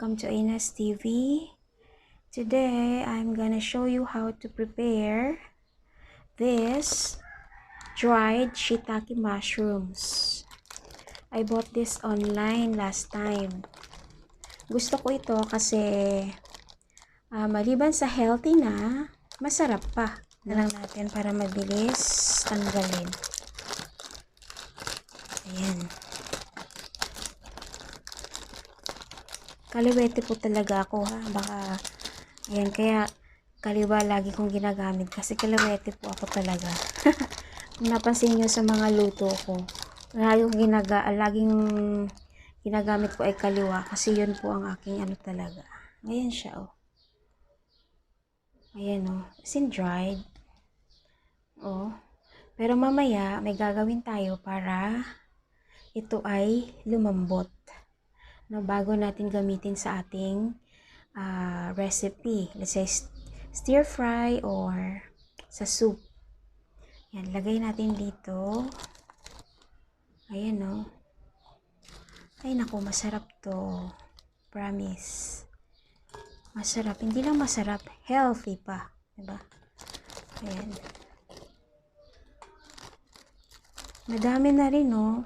welcome to Eynas TV. Today, I'm gonna show you how to prepare this dried shiitake mushrooms. I bought this online last time. Gusto ko ito kasi maliban sa healthy na, masarap pa. Na lang natin para mabilis tanggalin. Ayan. Kaliwete po talaga ako ha. Baka, ayan, kaya kaliwa lagi kong ginagamit kasi kaliwete po ako talaga. Kung napansin nyo sa mga luto ko, laging ginagamit ko ay kaliwa kasi yun po ang aking ano talaga. Ayan siya oh. Ayan oh. As in dried. Oh. Pero mamaya may gagawin tayo para ito ay lumambot. No, bago natin gamitin sa ating recipe. Let's say stir fry or sa soup. Yan, lagay natin dito. Ayan o. Ay naku, masarap to. Promise. Masarap. Hindi lang masarap, healthy pa. Diba? Ayan. Madami na rin o.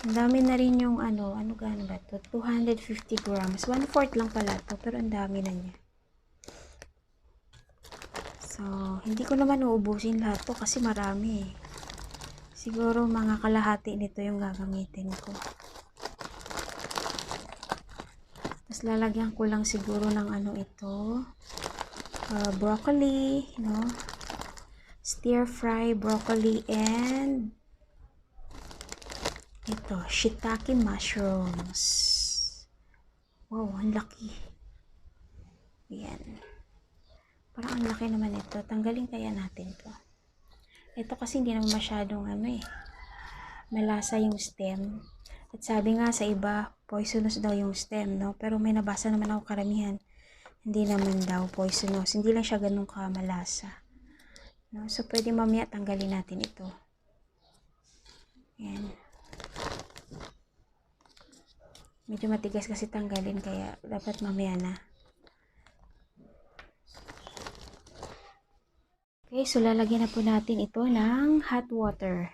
Ang dami na rin yung ano gano'n ba ito? 250 grams. 1/4 lang pala ito, pero ang dami na niya. So, hindi ko naman uubusin lahat to kasi marami. Siguro mga kalahati nito yung gagamitin ko. Tapos lalagyan ko lang siguro ng ano ito. Broccoli, no? Stir fry broccoli and ito, shiitake mushrooms. Wow, ang laki. Ayan. Parang ang laki naman ito. Tanggalin kaya natin to. Ito kasi hindi naman masyadong malasa yung stem. At sabi nga sa iba, poisonous daw yung stem, no? Pero may nabasa naman ako karamihan. Hindi naman daw poisonous. Hindi lang siya ganun kamalasa. No? So, pwede mamaya tanggalin natin ito. Ayan. Medyo matigas kasi tanggalin kaya dapat mamaya na. Okay, so lalagyan na po natin ito ng hot water.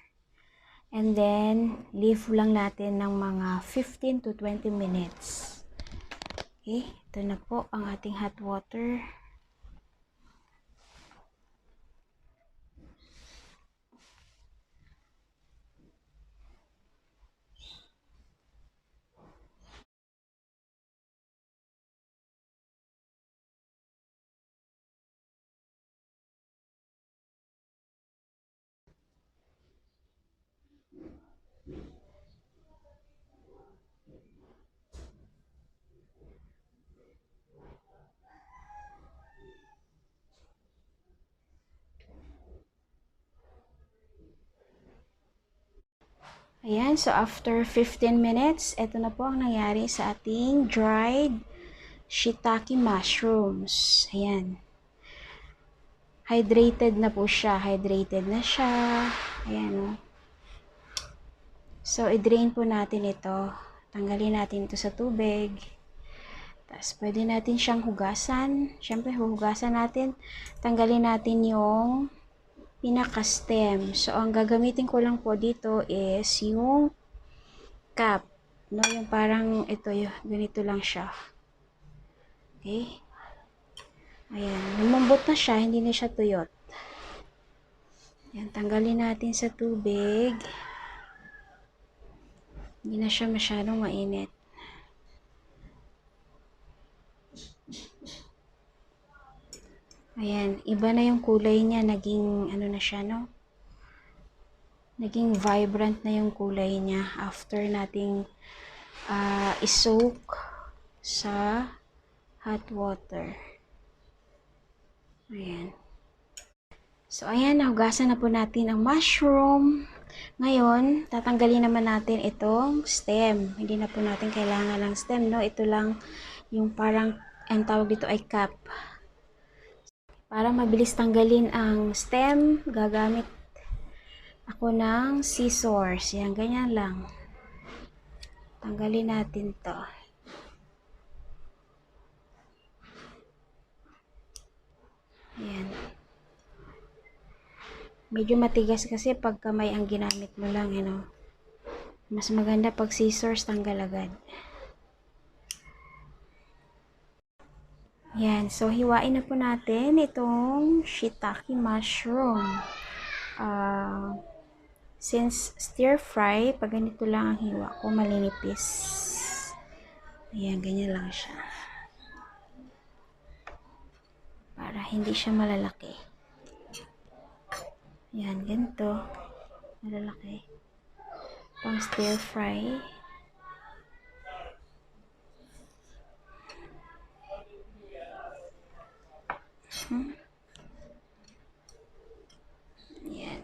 And then, leave lang natin ng mga 15 to 20 minutes. Okay, ito na po ang ating hot water. Ayan, so after 15 minutes, ito na po ang nangyari sa ating dried shiitake mushrooms. Ayan. Hydrated na po siya. Hydrated na siya. Ayan o. So, i-drain po natin ito. Tanggalin natin ito sa tubig. Tapos, pwede natin siyang hugasan. Siyempre, hugasan natin. Tanggalin natin yung pinaka-stem. So, ang gagamitin ko lang po dito is yung cap. No, yung parang ito, ganito lang siya. Okay? Ayan. Lumambot na siya, hindi na siya tuyot. Ayan, tanggalin natin sa tubig. Hindi na siya masyadong mainit. Ayan, iba na yung kulay niya, naging ano na siya, no? Naging vibrant na yung kulay niya after nating i-soak sa hot water. Ayan. So, ayan, nahugasan na po natin ang mushroom. Ngayon, tatanggalin naman natin itong stem. Hindi na po natin kailangan ng stem, no? Ito lang yung parang, ang tawag dito ay cap. Para mabilis tanggalin ang stem, gagamit ako ng scissors. Yan, ganyan lang. Tanggalin natin to. Ayan. Medyo matigas kasi pag kamay ang ginamit mo lang, Mas maganda pag scissors, tanggal agad. Yan. So, hiwain na po natin itong shiitake mushroom. Since stir fry, pag ganito lang ang hiwa ko, malinipis. Ayan, ganyan lang siya. Para hindi siya malalaki. Ayan, ganito. Malalaki. Pang stir fry. Ayan.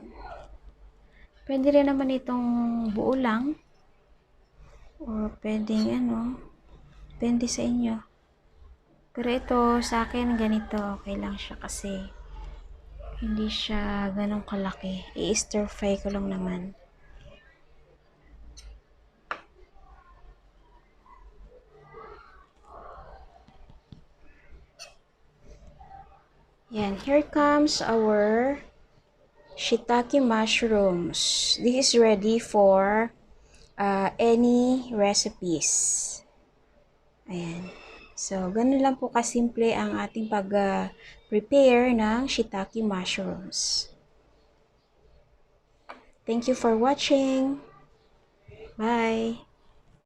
Pwede rin naman itong buo lang. Or pwedeng depende sa inyo. Pero ito, sa akin, ganito. Okay lang siya kasi hindi siya ganong kalaki. I-stir fry ko lang naman. Yan. Here comes our shiitake mushrooms. This is ready for any recipes. Ayan. So, ganun lang po kasimple ang ating pag-prepare ng shiitake mushrooms. Thank you for watching. Bye!